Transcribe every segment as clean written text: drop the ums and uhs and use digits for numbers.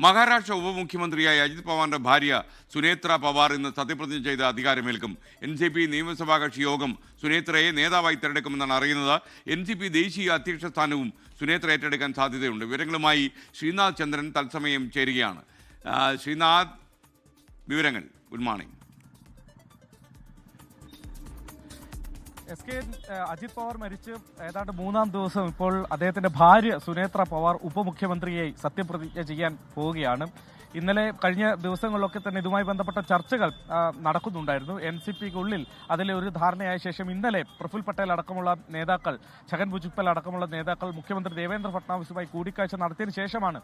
മഹാരാഷ്ട്ര ഉപമുഖ്യമന്ത്രിയായ അജിത് പവാറിന്റെ ഭാര്യ സുനേത്ര പവാർ ഇന്ന് സത്യപ്രതിജ്ഞ ചെയ്ത് അധികാരമേൽക്കും. NCP നിയമസഭാ കക്ഷി യോഗം സുനേത്രയെ നേതാവായി തിരഞ്ഞെടുക്കുമെന്നാണ് അറിയുന്നത്. NCP ദേശീയ അധ്യക്ഷ സ്ഥാനവും സുനേത്ര ഏറ്റെടുക്കാൻ സാധ്യതയുണ്ട്. വിവരങ്ങളുമായി ശ്രീനാഥ് ചന്ദ്രൻ തത്സമയം ചേരുകയാണ്. ശ്രീനാഥ്, വിവരങ്ങൾ. Good morning. അജിത് പവാർ മരിച്ച് ഏതാണ്ട് 3-ാം ദിവസം ഇപ്പോൾ അദ്ദേഹത്തിന്റെ ഭാര്യ സുനേത്ര പവാർ ഉപമുഖ്യമന്ത്രിയായി സത്യപ്രതിജ്ഞ ചെയ്യാൻ പോവുകയാണ്. ഇന്നലെ കഴിഞ്ഞ ദിവസങ്ങളിലൊക്കെ തന്നെ ഇതുമായി ബന്ധപ്പെട്ട ചർച്ചകൾ നടക്കുന്നുണ്ടായിരുന്നു. NCPക്കുള്ളിൽ അതിലെ ഒരു ധാരണയായ ശേഷം ഇന്നലെ പ്രഫുൽ പട്ടേൽ അടക്കമുള്ള നേതാക്കൾ, ഛഗൻ ഭുജബൽ അടക്കമുള്ള നേതാക്കൾ മുഖ്യമന്ത്രി ദേവേന്ദ്ര ഫട്നാവിസുമായി കൂടിക്കാഴ്ച നടത്തിയതിനു ശേഷമാണ്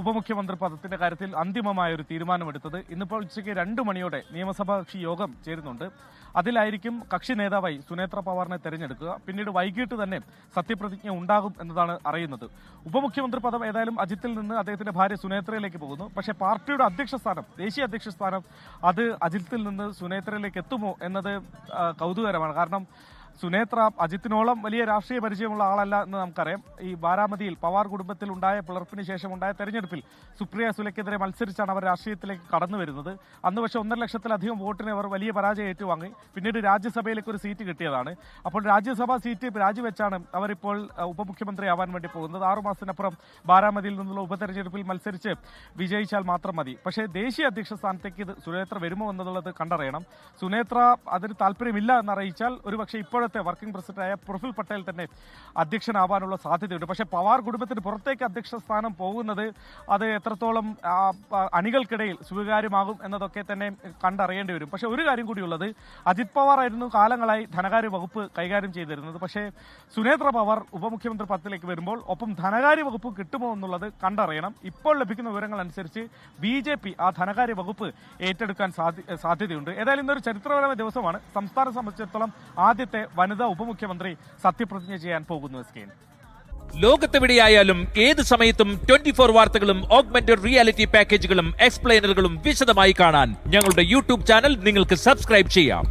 ഉപമുഖ്യമന്ത്രി പദത്തിന്റെ കാര്യത്തിൽ അന്തിമമായ ഒരു തീരുമാനമെടുത്തത്. ഇന്നിപ്പോൾ ഉച്ചയ്ക്ക് 2 മണിയോടെ നിയമസഭാ കക്ഷി യോഗം ചേരുന്നുണ്ട്. അതിലായിരിക്കും കക്ഷി നേതാവായി സുനേത്ര പവാറിനെ തെരഞ്ഞെടുക്കുക. പിന്നീട് വൈകിട്ട് തന്നെ സത്യപ്രതിജ്ഞ ഉണ്ടാകും എന്നതാണ് അറിയുന്നത്. ഉപമുഖ്യമന്ത്രി പദം ഏതായാലും അജിത്തിൽ നിന്ന് അദ്ദേഹത്തിന്റെ ഭാര്യ സുനേത്രയിലേക്ക് പോകുന്നു. പക്ഷേ പാർട്ടിയുടെ അധ്യക്ഷ സ്ഥാനം, ദേശീയ അധ്യക്ഷ സ്ഥാനം, അത് അജിത്തിൽ നിന്ന് സുനേത്രയിലേക്ക് എത്തുമോ എന്നത് കൗതുകരമാണ്. കാരണം സുനേത്ര അജിത്തിനോളം വലിയ രാഷ്ട്രീയ പരിചയമുള്ള ആളല്ല എന്ന് നമുക്കറിയാം. ഈ ബാരാമതിയിൽ പവാർ കുടുംബത്തിൽ ഉണ്ടായ പിളർപ്പിന് ശേഷം ഉണ്ടായ തെരഞ്ഞെടുപ്പിൽ സുപ്രിയ സുലെക്കെതിരെ മത്സരിച്ചാണ് അവർ രാഷ്ട്രീയത്തിലേക്ക് കടന്നു വരുന്നത്. അന്ന് പക്ഷേ 1.5 ലക്ഷത്തിലധികം വോട്ടിന് അവർ വലിയ പരാജയം ഏറ്റുവാങ്ങി. പിന്നീട് രാജ്യസഭയിലേക്ക് ഒരു സീറ്റ് കിട്ടിയതാണ്. അപ്പോൾ രാജ്യസഭാ സീറ്റ് രാജിവെച്ചാണ് അവരിപ്പോൾ ഉപമുഖ്യമന്ത്രി ആവാൻ വേണ്ടി പോകുന്നത്. 6 മാസത്തിനപ്പുറം ബാരാമതിയിൽ നിന്നുള്ള ഉപതെരഞ്ഞെടുപ്പിൽ മത്സരിച്ച് വിജയിച്ചാൽ മാത്രം മതി. പക്ഷേ ദേശീയ അധ്യക്ഷ സ്ഥാനത്തേക്ക് ഇത് സുനേത്ര വരുമോ എന്നുള്ളത് കണ്ടറിയണം. സുനേത്ര അതിന് താല്പര്യമില്ല എന്നറിയിച്ചാൽ ഒരുപക്ഷെ ഇപ്പോഴത്തെ വർക്കിംഗ് പ്രസിഡന്റായ പ്രഫുൽ പട്ടേൽ തന്നെ അധ്യക്ഷനാവാനുള്ള സാധ്യതയുണ്ട്. പക്ഷേ പവാർ കുടുംബത്തിന് പുറത്തേക്ക് അധ്യക്ഷ സ്ഥാനം പോകുന്നത് അത് എത്രത്തോളം അണികൾക്കിടയിൽ സ്വീകാര്യമാകും എന്നതൊക്കെ തന്നെ കണ്ടറിയേണ്ടി വരും. പക്ഷേ ഒരു കാര്യം കൂടിയുള്ളത്, അജിത് പവാർ ആയിരുന്നു കാലങ്ങളായി ധനകാര്യ വകുപ്പ് കൈകാര്യം ചെയ്തിരുന്നത്. പക്ഷേ സുനേത്ര പവാർ ഉപമുഖ്യമന്ത്രി പദത്തിലേക്ക് വരുമ്പോൾ ഒപ്പം ധനകാര്യ വകുപ്പ് കിട്ടുമോ എന്നുള്ളത് കണ്ടറിയണം. ഇപ്പോൾ ലഭിക്കുന്ന വിവരങ്ങൾ അനുസരിച്ച് BJP ആ ധനകാര്യ വകുപ്പ് ഏറ്റെടുക്കാൻ സാധ്യതയുണ്ട്. ഏതായാലും ഇന്നൊരു ചരിത്രപരമായ ദിവസമാണ്. സംസ്ഥാനം സംബന്ധിച്ചിടത്തോളം ആദ്യത്തെ വനിതാ ഉപമുഖ്യമന്ത്രി സത്യപ്രതിജ്ഞ ചെയ്യാൻ പോകുന്നു. ലോകത്തെവിടെയായാലും ഏത് സമയത്തും 24 വാർത്തകളും ഓഗ്മെന്റഡ് റിയാലിറ്റി പാക്കേജുകളും എക്സ്പ്ലെയിനറുകളും വിശദമായി കാണാൻ ഞങ്ങളുടെ YouTube ചാനൽ നിങ്ങൾക്ക് സബ്സ്ക്രൈബ് ചെയ്യാം.